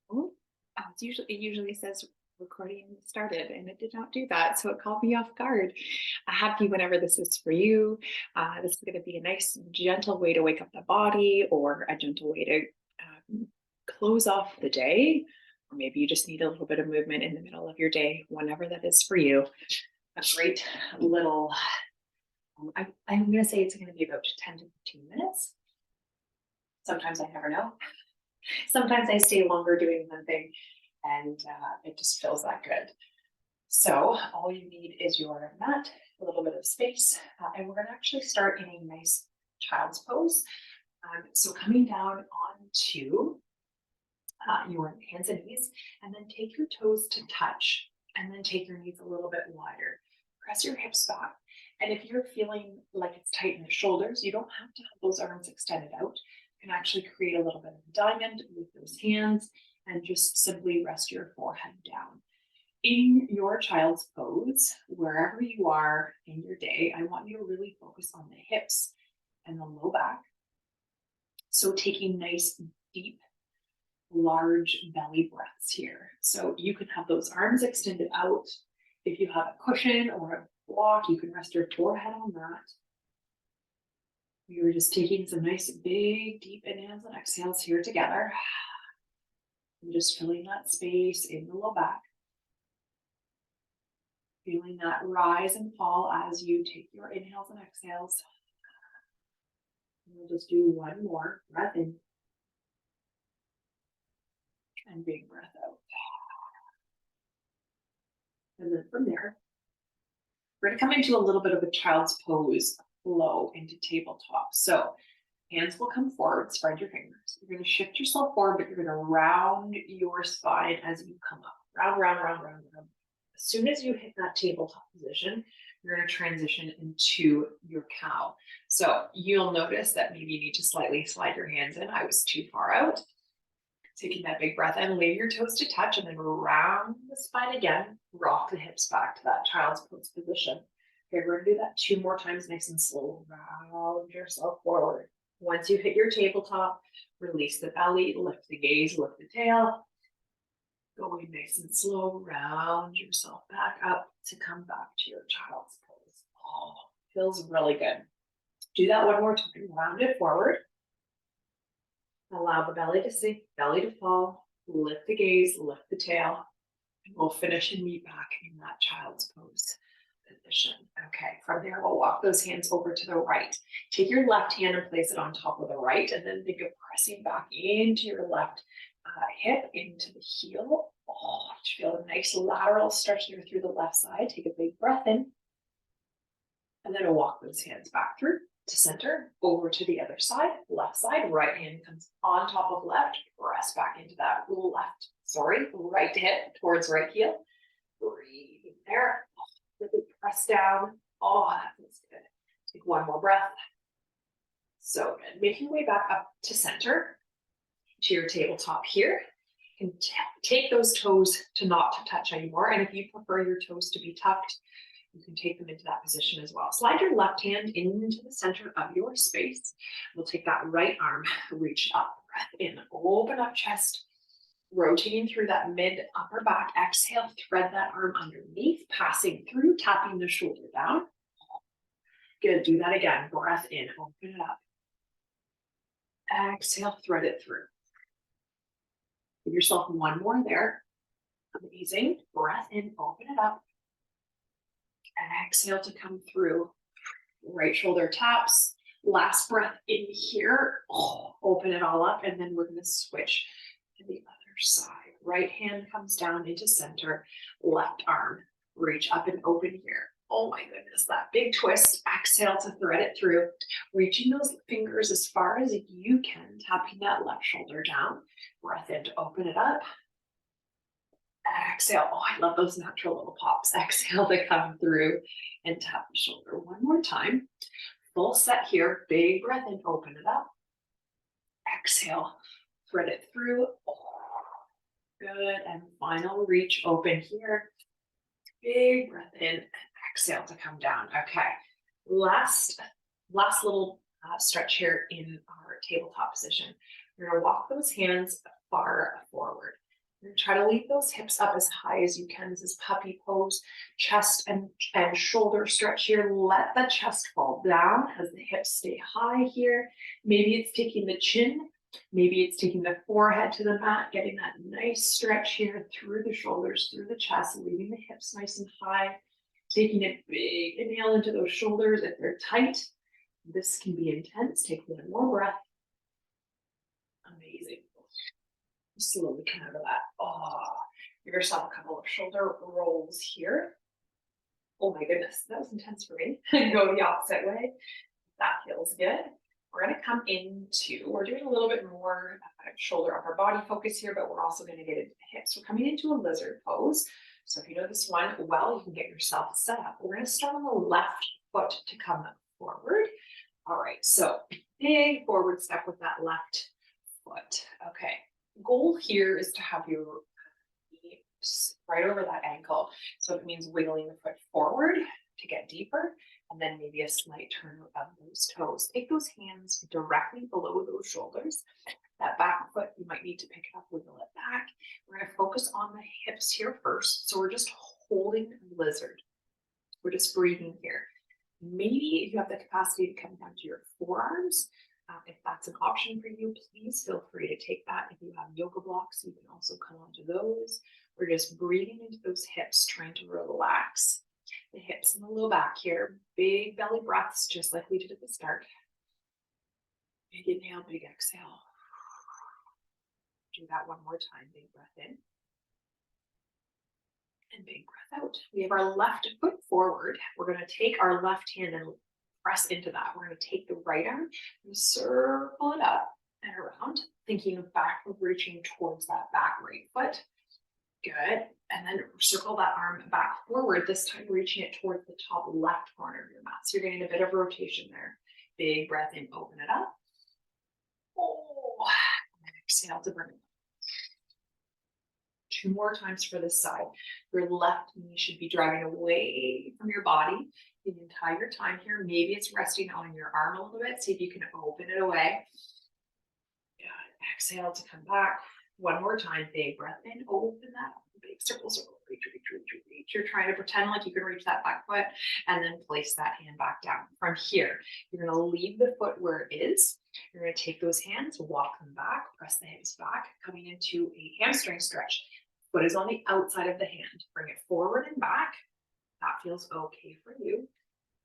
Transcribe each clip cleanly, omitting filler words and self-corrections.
Oh, it usually says recording started, and it did not do that, so it caught me off guard. Happy whenever this is for you. This is going to be a nice, gentle way to wake up the body, or a gentle way to close off the day, or maybe you just need a little bit of movement in the middle of your day, whenever that is for you. A great little. I'm going to say it's going to be about 10 to 15 minutes. Sometimes I never know. Sometimes I stay longer doing one thing, and it just feels that good. So all you need is your mat, a little bit of space, and we're going to actually start in a nice child's pose. So coming down onto your hands and knees, and then take your toes to touch, and then take your knees a little bit wider. Press your hips back. And if you're feeling like it's tight in the shoulders, you don't have to have those arms extended out. You can actually create a little bit of a diamond with those hands and just simply rest your forehead down. In your child's pose, wherever you are in your day, I want you to really focus on the hips and the low back. So taking nice, deep, large belly breaths here. So you can have those arms extended out. If you have a cushion or a block, you can rest your forehead on that. You're just taking some nice, big, deep inhales and exhales here together. And just filling that space in the low back. Feeling that rise and fall as you take your inhales and exhales. And we'll just do one more breath in. And big breath out. And then from there, we're going to come into a little bit of a child's pose flow into tabletop. So hands will come forward, spread your fingers. You're going to shift yourself forward, but you're going to round your spine as you come up. Round, round, round, round, round. As soon as you hit that tabletop position, you're going to transition into your cow. So you'll notice that maybe you need to slightly slide your hands in. I was too far out. Taking that big breath in, leave your toes to touch, and then round the spine again. Rock the hips back to that child's pose position. Okay, we're going to do that 2 more times, nice and slow. Round yourself forward. Once you hit your tabletop, release the belly, lift the gaze, lift the tail. Going nice and slow, round yourself back up to come back to your child's pose. Oh, feels really good. Do that 1 more time. Round it forward. Allow the belly to sink, belly to fall, lift the gaze, lift the tail, and we'll finish and meet back in that child's pose position. Okay, from there, we'll walk those hands over to the right. Take your left hand and place it on top of the right, and then think of pressing back into your left hip, into the heel. Oh, feel a nice lateral stretch there through the left side. Take a big breath in, and then we'll walk those hands back through to center, over to the other side, left side, right hand comes on top of left, press back into that right hip towards right heel. Breathe there, really press down. Oh, that feels good. Take 1 more breath. So good. Make your way back up to center, to your tabletop here. And take those toes to not touch anymore. And if you prefer your toes to be tucked, you can take them into that position as well. Slide your left hand into the center of your space. We'll take that right arm, reach up, breath in, open up chest, rotating through that mid upper back. Exhale, thread that arm underneath, passing through, tapping the shoulder down. Good, do that again. Breath in, open it up. Exhale, thread it through. Give yourself 1 more there. Amazing. Breath in, open it up. Exhale to come through. Right shoulder taps. Last breath in here. Oh, open it all up, and then we're going to switch to the other side. Right hand comes down into center. Left arm, reach up and open here. Oh my goodness, that big twist. Exhale to thread it through. Reaching those fingers as far as you can, tapping that left shoulder down. Breath in to open it up. Exhale. Oh, I love those natural little pops. Exhale to come through and tap the shoulder 1 more time. Full set here. Big breath in, open it up. Exhale, thread it through. Oh, good. And final reach, open here. Big breath in, exhale to come down. Okay. Last little stretch here in our tabletop position. We're going to walk those hands far forward. And try to leave those hips up as high as you can. This is puppy pose. Chest and shoulder stretch here. Let the chest fall down as the hips stay high here. Maybe it's taking the chin. Maybe it's taking the forehead to the mat, getting that nice stretch here through the shoulders, through the chest, leaving the hips nice and high. Taking a big inhale into those shoulders if they're tight. This can be intense. Take one more breath. Amazing. Slowly come out of that. Oh, give yourself a couple of shoulder rolls here. Oh my goodness, that was intense for me. Go the opposite way. That feels good. We're going to come into, we're doing a little bit more shoulder upper body focus here, but we're also going to get into the hips. We're coming into a lizard pose. So if you know this one well, you can get yourself set up. We're going to start on the left foot to come forward. All right, so big forward step with that left foot. Okay, goal here is to have your knee right over that ankle. So it means wiggling the foot forward to get deeper, and then maybe a slight turn of those toes. Take those hands directly below those shoulders. That back foot, you might need to pick it up, wiggle it back. We're going to focus on the hips here first. So we're just holding lizard. We're just breathing here. Maybe if you have the capacity to come down to your forearms, if that's an option for you, please feel free to take that. If you have yoga blocks, you can also come onto those. We're just breathing into those hips, trying to relax the hips and the low back here. Big belly breaths, just like we did at the start. Big inhale, big exhale. Do that one more time. Big breath in. And big breath out. We have our left foot forward. We're going to take our left hand and press into that. We're going to take the right arm and circle it up and around, thinking of back, reaching towards that back right foot. Good. And then circle that arm back forward, this time reaching it towards the top left corner of your mat. So you're getting a bit of rotation there. Big breath in, open it up. Oh, and exhale to bring it up. 2 more times for this side. Your left knee should be driving away from your body the entire time here. Maybe it's resting on your arm a little bit. See if you can open it away. Good. Exhale to come back. One more time. Big breath in. Open that up. Big circle, circle. Reach, reach, reach, reach, reach. You're trying to pretend like you can reach that back foot and then place that hand back down. From here, you're going to leave the foot where it is. You're going to take those hands, walk them back, press the hips back, coming into a hamstring stretch. Foot is on the outside of the hand. Bring it forward and back. That feels okay for you.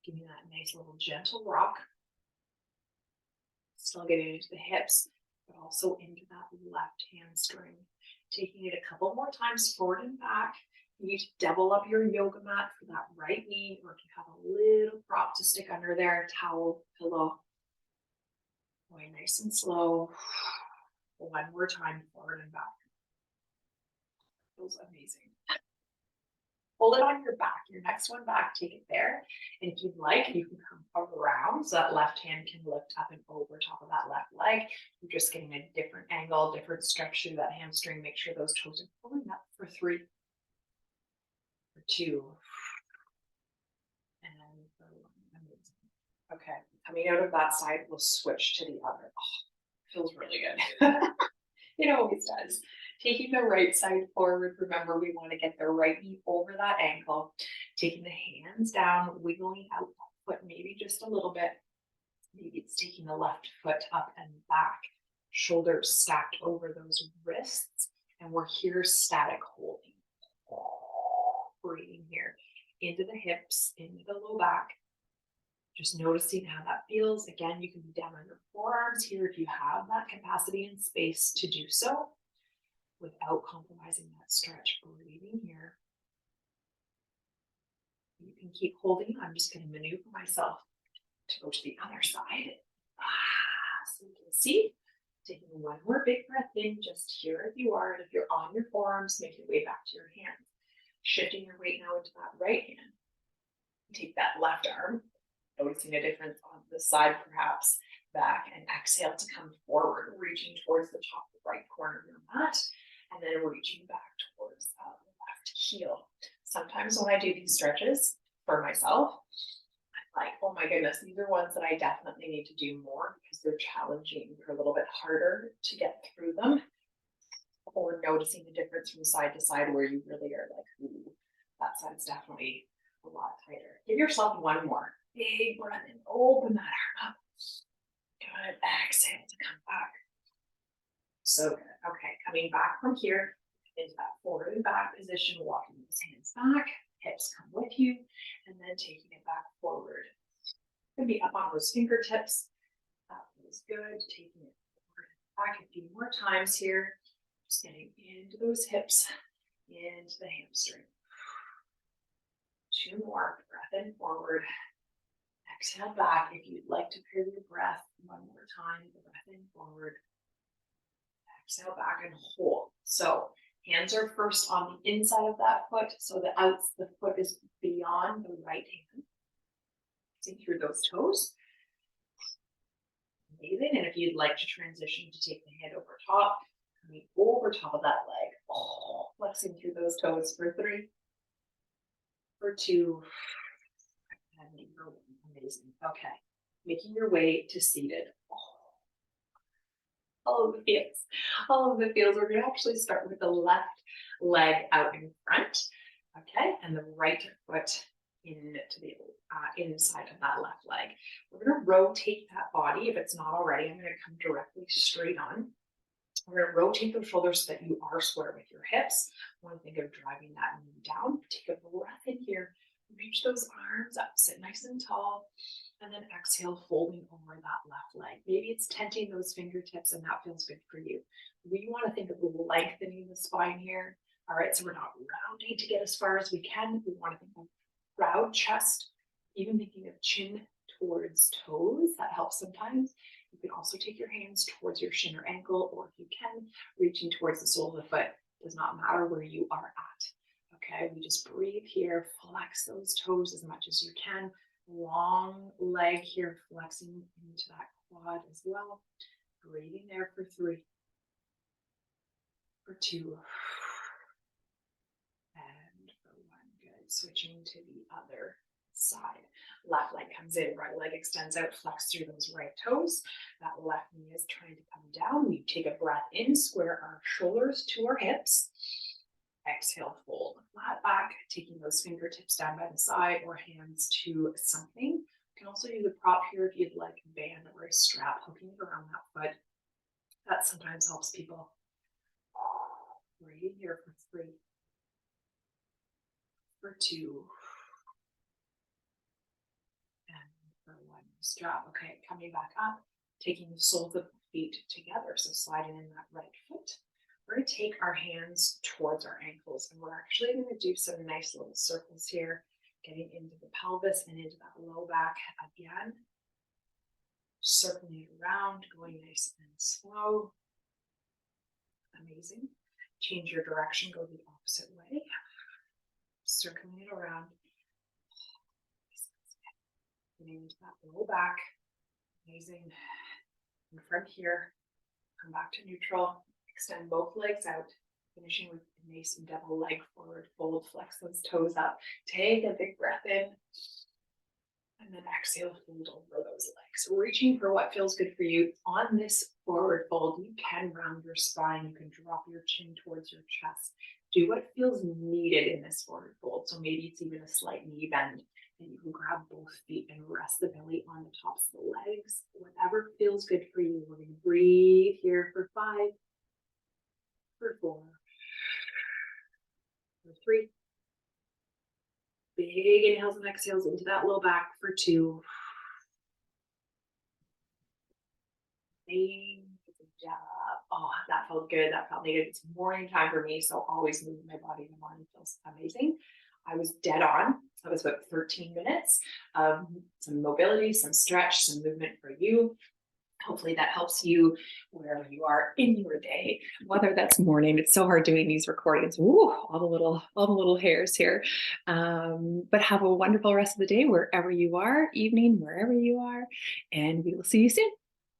Give me that nice little gentle rock. Still getting into the hips, but also into that left hamstring. Taking it a couple more times forward and back. You need to double up your yoga mat for that right knee, or if you have a little prop to stick under there, towel, pillow. Going nice and slow. One more time, forward and back. Feels amazing. Hold it on your back. Your next one back, take it there. And if you'd like, you can come around so that left hand can lift up and over top of that left leg. You're just getting a different angle, different stretch through that hamstring. Make sure those toes are pulling up for 3, for 2, and for 1. Amazing. Okay, coming out of that side, we'll switch to the other. Oh, feels really good. It always does. Taking the right side forward, remember we want to get the right knee over that ankle. Taking the hands down, wiggling out that foot maybe just a little bit. Maybe it's taking the left foot up and back. Shoulders stacked over those wrists. And we're here static holding. Breathing here into the hips, into the low back. Just noticing how that feels. Again, you can be down on your forearms here if you have that capacity and space to do so, without compromising that stretch. Breathing here. You can keep holding. I'm just going to maneuver myself to go to the other side. So you can see, taking one more big breath in, just here if you are. And if you're on your forearms, make your way back to your hands. Shifting your weight now into that right hand. Take that left arm, noticing a difference on the side perhaps, back, and exhale to come forward, reaching towards the top right corner of your mat. And then reaching back towards the left heel. Sometimes when I do these stretches for myself, I'm like, oh my goodness, these are ones that I definitely need to do more because they're challenging. They're a little bit harder to get through them. or noticing the difference from side to side where you really are like, ooh, that side's definitely a lot tighter. Give yourself one more. Big breath in, open that arm up. Good, exhale to come back. So good. Okay, coming back from here into that forward and back position, walking those hands back, hips come with you, and then taking it back forward. Gonna be up on those fingertips. That feels good. Taking it forward and back a few more times here. Just getting into those hips, into the hamstring. 2 more. Breath in forward. Exhale back. If you'd like to pair your breath one more time, breath in forward. Exhale back and hold. So hands are first on the inside of that foot, so the foot is beyond the right hand. Sink through those toes. Amazing. And if you'd like to transition to take the hand over top, coming over top of that leg. Oh, flexing through those toes for 3, for 2, and for 1. Amazing. Okay. Making your way to seated. All of the feels. All of the feels. We're going to actually start with the left leg out in front. Okay. And the right foot into the inside of that left leg. We're going to rotate that body. If it's not already, I'm going to come directly straight on. We're going to rotate those shoulders so that you are square with your hips. I want to think of driving that knee down. Take a breath in here. Reach those arms up. Sit nice and tall. And then exhale, folding over that left leg. Maybe it's tenting those fingertips and that feels good for you. We want to think of lengthening the spine here. All right, so we're not rounding to get as far as we can. We want to think of proud chest, even thinking of chin towards toes. That helps sometimes. You can also take your hands towards your shin or ankle, or if you can, reaching towards the sole of the foot. It does not matter where you are at. Okay, we just breathe here, flex those toes as much as you can. Long leg here, flexing into that quad as well. Breathing there for 3, for 2, and for 1. Good. Switching to the other side. Left leg comes in, right leg extends out, flex through those right toes. That left knee is trying to come down. We take a breath in, square our shoulders to our hips. Exhale, fold flat back, taking those fingertips down by the side or hands to something. You can also use a prop here if you'd like a band or a strap, hooking it around that foot. That sometimes helps people. Breathe here for 3, for 2, and for 1. Strap. Okay, coming back up, taking the soles of the feet together. So sliding in that right foot. We're going to take our hands towards our ankles, and we're actually going to do some nice little circles here, getting into the pelvis and into that low back again. Circling it around, going nice and slow. Amazing. Change your direction, go the opposite way. Circling it around. Getting into that low back. Amazing. And from here, come back to neutral. Extend both legs out, finishing with a nice double leg forward fold. Flex those toes up. Take a big breath in. And then exhale, fold over those legs. So reaching for what feels good for you. On this forward fold, you can round your spine. You can drop your chin towards your chest. Do what feels needed in this forward fold. So maybe it's even a slight knee bend. And you can grab both feet and rest the belly on the tops of the legs. Whatever feels good for you. We're going to breathe here for 5. For 4, for 3. Big inhales and exhales into that low back for 2. Good job. Oh, that felt good. That felt needed. It's morning time for me, so always moving my body in the morning feels amazing. I was dead on. That was about 13 minutes of some mobility, some stretch, some movement for you. Hopefully that helps you wherever you are in your day, whether that's morning. It's so hard doing these recordings. Ooh, all the little hairs here. But have a wonderful rest of the day wherever you are, evening, wherever you are, and we will see you soon.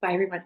Bye, everyone.